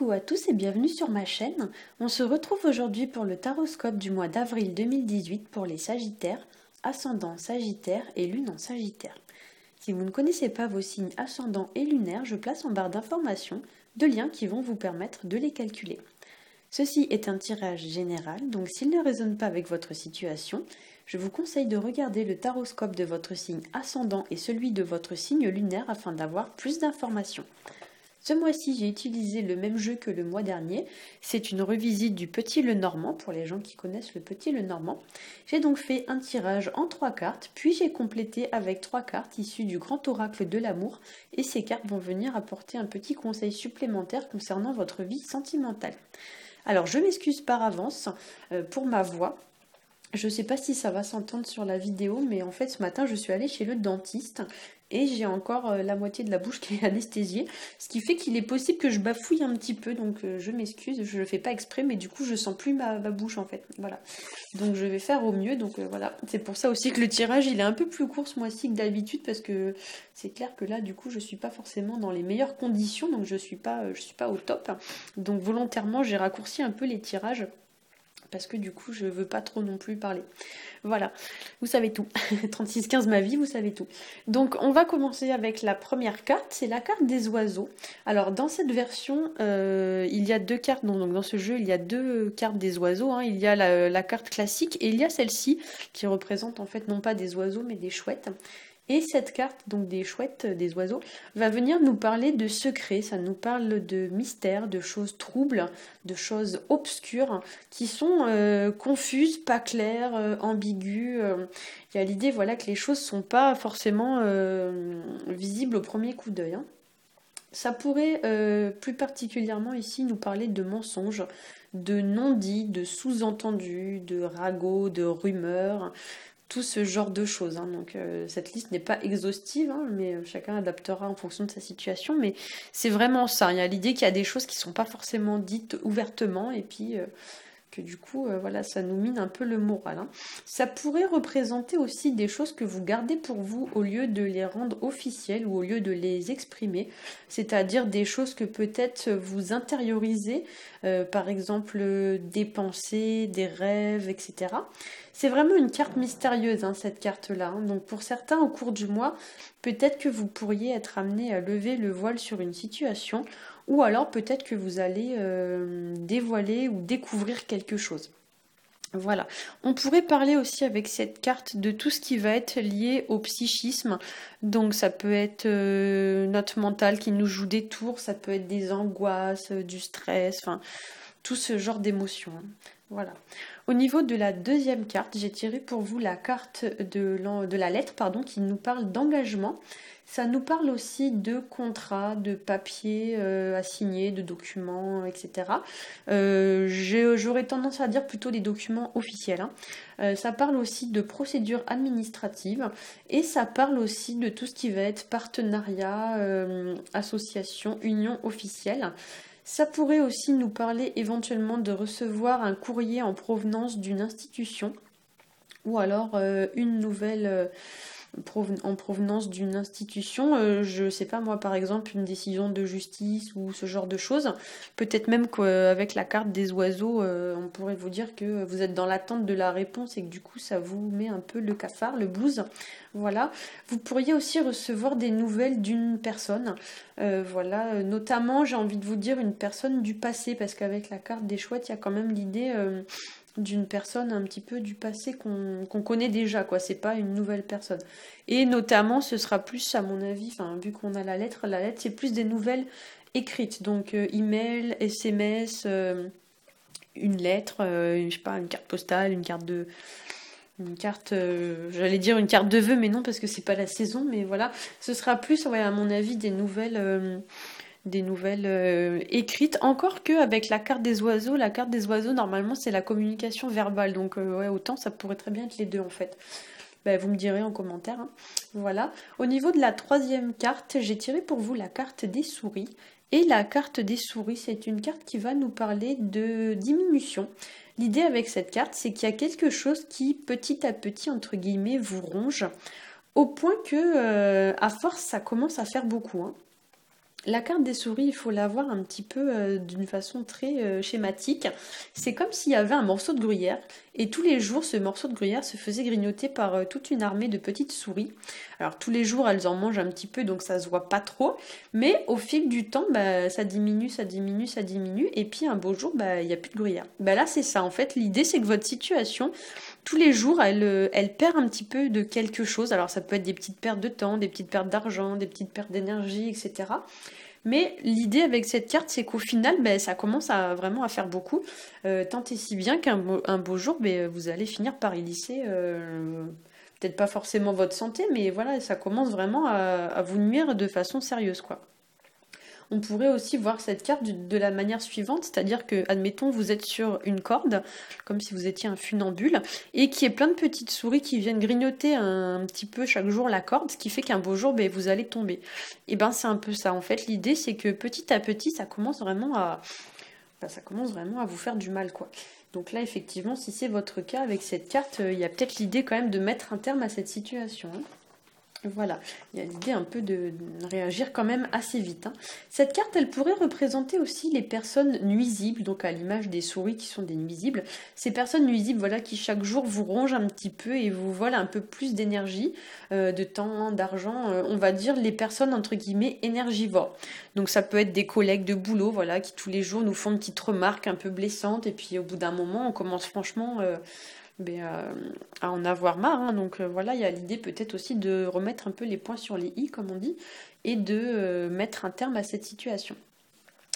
Coucou à tous et bienvenue sur ma chaîne. On se retrouve aujourd'hui pour le taroscope du mois d'avril 2018 pour les Sagittaires, ascendant Sagittaire et lune en Sagittaire. Si vous ne connaissez pas vos signes ascendants et lunaires, je place en barre d'informations deux liens qui vont vous permettre de les calculer. Ceci est un tirage général, donc s'il ne résonne pas avec votre situation, je vous conseille de regarder le taroscope de votre signe ascendant et celui de votre signe lunaire afin d'avoir plus d'informations. Ce mois-ci, j'ai utilisé le même jeu que le mois dernier. C'est une revisite du Petit Lenormand pour les gens qui connaissent le Petit Lenormand. J'ai donc fait un tirage en 3 cartes, puis j'ai complété avec 3 cartes issues du Grand Oracle de l'amour. Et ces cartes vont venir apporter un petit conseil supplémentaire concernant votre vie sentimentale. Alors, je m'excuse par avance pour ma voix. Je ne sais pas si ça va s'entendre sur la vidéo, mais en fait ce matin je suis allée chez le dentiste et j'ai encore la moitié de la bouche qui est anesthésiée, ce qui fait qu'il est possible que je bafouille un petit peu, donc je m'excuse, je le fais pas exprès, mais du coup je sens plus ma bouche en fait, voilà. Donc je vais faire au mieux, donc voilà, c'est pour ça aussi que le tirage il est un peu plus court ce mois-ci que d'habitude, parce que c'est clair que là du coup je suis pas forcément dans les meilleures conditions, donc je suis pas au top, donc volontairement j'ai raccourci un peu les tirages, parce que du coup je veux pas trop non plus parler. Voilà, vous savez tout. 36-15 ma vie, vous savez tout. Donc on va commencer avec la première carte, c'est la carte des oiseaux. Alors dans cette version, il y a deux cartes, donc dans ce jeu il y a deux cartes des oiseaux, hein. Il y a la carte classique et il y a celle-ci qui représente en fait non pas des oiseaux mais des chouettes. Et cette carte, donc des chouettes, des oiseaux, va venir nous parler de secrets, ça nous parle de mystères, de choses troubles, de choses obscures, qui sont confuses, pas claires, ambiguës. Il y a l'idée voilà, que les choses ne sont pas forcément visibles au premier coup d'œil, hein. Ça pourrait plus particulièrement ici nous parler de mensonges, de non-dits, de sous-entendus, de ragots, de rumeurs, tout ce genre de choses, hein. Donc cette liste n'est pas exhaustive, hein, mais chacun adaptera en fonction de sa situation, mais c'est vraiment ça. Il y a l'idée qu'il y a des choses qui ne sont pas forcément dites ouvertement, et puis que du coup, voilà, ça nous mine un peu le moral, hein. Ça pourrait représenter aussi des choses que vous gardez pour vous au lieu de les rendre officielles ou au lieu de les exprimer, c'est-à-dire des choses que peut-être vous intériorisez, par exemple des pensées, des rêves, etc. C'est vraiment une carte mystérieuse, hein, cette carte-là, hein. Donc pour certains, au cours du mois, peut-être que vous pourriez être amené à lever le voile sur une situation, ou alors peut-être que vous allez dévoiler ou découvrir quelque chose. Voilà. On pourrait parler aussi avec cette carte de tout ce qui va être lié au psychisme. Donc ça peut être notre mental qui nous joue des tours, ça peut être des angoisses, du stress, enfin tout ce genre d'émotions, hein. Voilà. Au niveau de la deuxième carte, j'ai tiré pour vous la carte de la lettre, pardon, qui nous parle d'engagement. Ça nous parle aussi de contrats, de papiers à signer, de documents, etc. J'aurais tendance à dire plutôt des documents officiels, hein. Ça parle aussi de procédures administratives et ça parle aussi de tout ce qui va être partenariat, association, union officielle. Ça pourrait aussi nous parler éventuellement de recevoir un courrier en provenance d'une institution ou alors une nouvelle en provenance d'une institution, je sais pas moi par exemple une décision de justice ou ce genre de choses. Peut-être même qu'avec la carte des oiseaux, on pourrait vous dire que vous êtes dans l'attente de la réponse et que du coup ça vous met un peu le cafard, le blues. Voilà. Vous pourriez aussi recevoir des nouvelles d'une personne. Voilà, notamment j'ai envie de vous dire une personne du passé, parce qu'avec la carte des chouettes, il y a quand même l'idée d'une personne un petit peu du passé qu'on connaît déjà, quoi. C'est pas une nouvelle personne. Et notamment, ce sera plus, à mon avis, enfin, vu qu'on a la lettre, c'est plus des nouvelles écrites. Donc, email, SMS, une lettre, je sais pas, une carte postale, j'allais dire une carte de vœux, mais non, parce que c'est pas la saison, mais voilà. Ce sera plus, ouais, à mon avis, des nouvelles écrites, encore que avec la carte des oiseaux, normalement c'est la communication verbale, donc ouais, autant ça pourrait très bien être les deux en fait. Ben, vous me direz en commentaire, hein. Voilà. Au niveau de la troisième carte, j'ai tiré pour vous la carte des souris. Et la carte des souris, c'est une carte qui va nous parler de diminution. L'idée avec cette carte, c'est qu'il y a quelque chose qui, petit à petit, entre guillemets, vous ronge, au point que, à force, ça commence à faire beaucoup, hein. La carte des souris, il faut la voir un petit peu d'une façon très schématique. C'est comme s'il y avait un morceau de gruyère et tous les jours, ce morceau de gruyère se faisait grignoter par toute une armée de petites souris. Alors tous les jours, elles en mangent un petit peu, donc ça se voit pas trop. Mais au fil du temps, bah, ça diminue, ça diminue, ça diminue. Et puis un beau jour, bah, il n'y a plus de gruyère. Bah, là, c'est ça. En fait, l'idée, c'est que votre situation, tous les jours, elle perd un petit peu de quelque chose. Alors ça peut être des petites pertes de temps, des petites pertes d'argent, des petites pertes d'énergie, etc. Mais l'idée avec cette carte, c'est qu'au final, ben, ça commence à vraiment à faire beaucoup. Tant et si bien un beau jour, ben, vous allez finir par y lisser, peut-être pas forcément votre santé, mais voilà, ça commence vraiment à vous nuire de façon sérieuse, quoi. On pourrait aussi voir cette carte de la manière suivante, c'est-à-dire que, admettons, vous êtes sur une corde, comme si vous étiez un funambule, et qu'il y ait plein de petites souris qui viennent grignoter un petit peu chaque jour la corde, ce qui fait qu'un beau jour, ben, vous allez tomber. Et ben c'est un peu ça. En fait, l'idée, c'est que petit à petit, ça commence vraiment à vous faire du mal, quoi. Donc là, effectivement, si c'est votre cas avec cette carte, il y a peut-être l'idée quand même de mettre un terme à cette situation, hein. Voilà, il y a l'idée un peu de réagir quand même assez vite, hein. Cette carte, elle pourrait représenter aussi les personnes nuisibles, donc à l'image des souris qui sont des nuisibles. Ces personnes nuisibles, voilà, qui chaque jour vous rongent un petit peu et vous volent un peu plus d'énergie, de temps, d'argent. On va dire les personnes entre guillemets énergivores. Donc ça peut être des collègues de boulot, voilà, qui tous les jours nous font une petite remarque un peu blessante et puis au bout d'un moment, on commence franchement ben, à en avoir marre, hein. Donc voilà, il y a l'idée peut-être aussi de remettre un peu les points sur les i, comme on dit, et de mettre un terme à cette situation.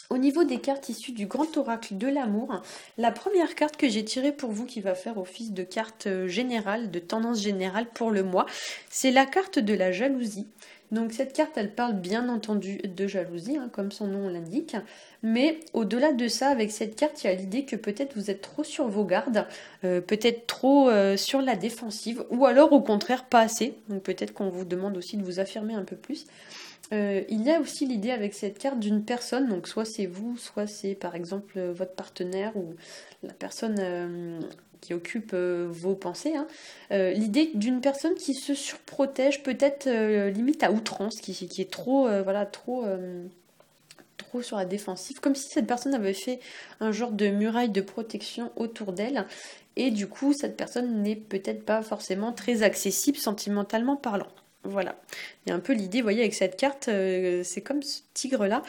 Au niveau des cartes issues du grand oracle de l'amour, la première carte que j'ai tirée pour vous qui va faire office de carte générale, de tendance générale pour le mois, c'est la carte de la jalousie. Donc cette carte, elle parle bien entendu de jalousie, hein, comme son nom l'indique, mais au-delà de ça, avec cette carte, il y a l'idée que peut-être vous êtes trop sur vos gardes, peut-être trop sur la défensive, ou alors au contraire pas assez, donc peut-être qu'on vous demande aussi de vous affirmer un peu plus. Il y a aussi l'idée avec cette carte d'une personne, donc soit c'est vous, soit c'est par exemple votre partenaire ou la personne qui occupe vos pensées, hein. L'idée d'une personne qui se surprotège peut-être limite à outrance, qui est trop, voilà, trop sur la défensive, comme si cette personne avait fait un genre de muraille de protection autour d'elle, et du coup cette personne n'est peut-être pas forcément très accessible sentimentalement parlant. Voilà, il y a un peu l'idée, vous voyez, avec cette carte, c'est comme ce tigre-là.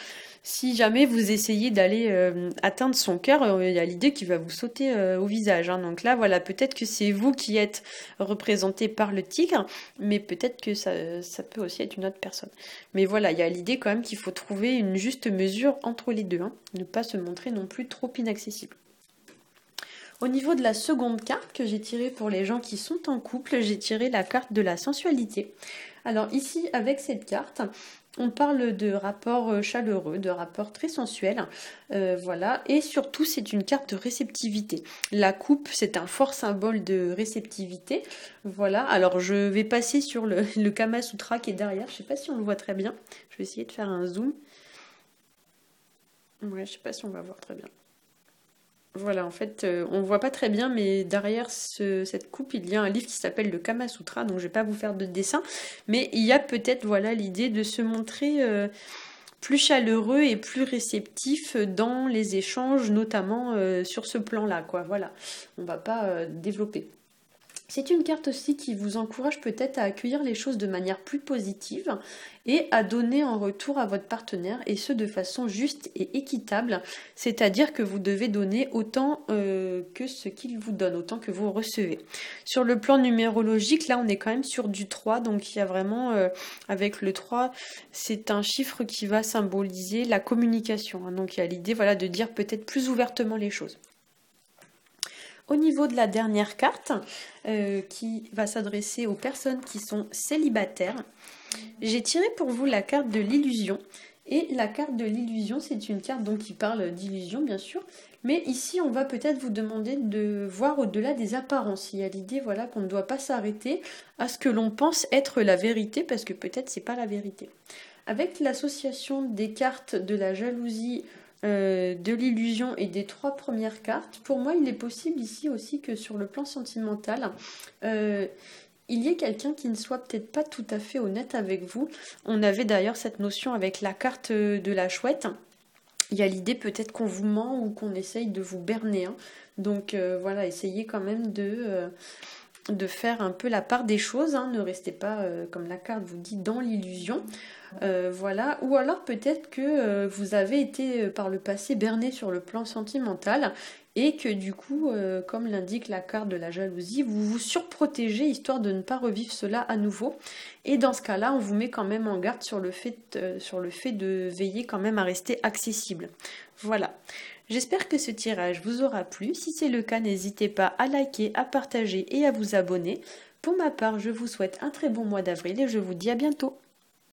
Si jamais vous essayez d'aller atteindre son cœur, il y a l'idée qu'il va vous sauter au visage, hein. Donc là, voilà, peut-être que c'est vous qui êtes représenté par le tigre, mais peut-être que ça peut aussi être une autre personne. Mais voilà, il y a l'idée quand même qu'il faut trouver une juste mesure entre les deux, hein. Ne pas se montrer non plus trop inaccessible. Au niveau de la seconde carte que j'ai tirée pour les gens qui sont en couple, j'ai tiré la carte de la sensualité. Alors ici, avec cette carte, on parle de rapports chaleureux, de rapports très sensuels, voilà, et surtout c'est une carte de réceptivité. La coupe, c'est un fort symbole de réceptivité, voilà. Alors je vais passer sur le Kama Sutra qui est derrière, je sais pas si on le voit très bien, je vais essayer de faire un zoom. Ouais, je sais pas si on va voir très bien. Voilà, en fait, on voit pas très bien, mais derrière cette coupe, il y a un livre qui s'appelle le Kama Sutra, donc je vais pas vous faire de dessin, mais il y a peut-être, voilà, l'idée de se montrer plus chaleureux et plus réceptif dans les échanges, notamment sur ce plan-là, quoi. Voilà, on va pas développer. C'est une carte aussi qui vous encourage peut-être à accueillir les choses de manière plus positive et à donner en retour à votre partenaire, et ce de façon juste et équitable, c'est-à-dire que vous devez donner autant que ce qu'il vous donne, autant que vous recevez. Sur le plan numérologique, là on est quand même sur du 3, donc il y a vraiment, avec le 3, c'est un chiffre qui va symboliser la communication, hein. Donc il y a l'idée, voilà, de dire peut-être plus ouvertement les choses. Au niveau de la dernière carte, qui va s'adresser aux personnes qui sont célibataires, j'ai tiré pour vous la carte de l'illusion. Et la carte de l'illusion, c'est une carte donc qui parle d'illusion, bien sûr. Mais ici, on va peut-être vous demander de voir au-delà des apparences. Il y a l'idée, voilà, qu'on ne doit pas s'arrêter à ce que l'on pense être la vérité, parce que peut-être c'est pas la vérité. Avec l'association des cartes de la jalousie, de l'illusion et des 3 premières cartes, pour moi il est possible ici aussi que sur le plan sentimental, il y ait quelqu'un qui ne soit peut-être pas tout à fait honnête avec vous. On avait d'ailleurs cette notion avec la carte de la chouette. Il y a l'idée peut-être qu'on vous ment ou qu'on essaye de vous berner, hein. Donc voilà, essayez quand même de faire un peu la part des choses, hein. Ne restez pas, comme la carte vous dit, dans l'illusion. Voilà. Ou alors peut-être que vous avez été par le passé berné sur le plan sentimental et que du coup, comme l'indique la carte de la jalousie, vous vous surprotégez histoire de ne pas revivre cela à nouveau. Et dans ce cas-là, on vous met quand même en garde sur le fait de veiller quand même à rester accessible. Voilà. J'espère que ce tirage vous aura plu. Si c'est le cas, n'hésitez pas à liker, à partager et à vous abonner. Pour ma part, je vous souhaite un très bon mois d'avril et je vous dis à bientôt.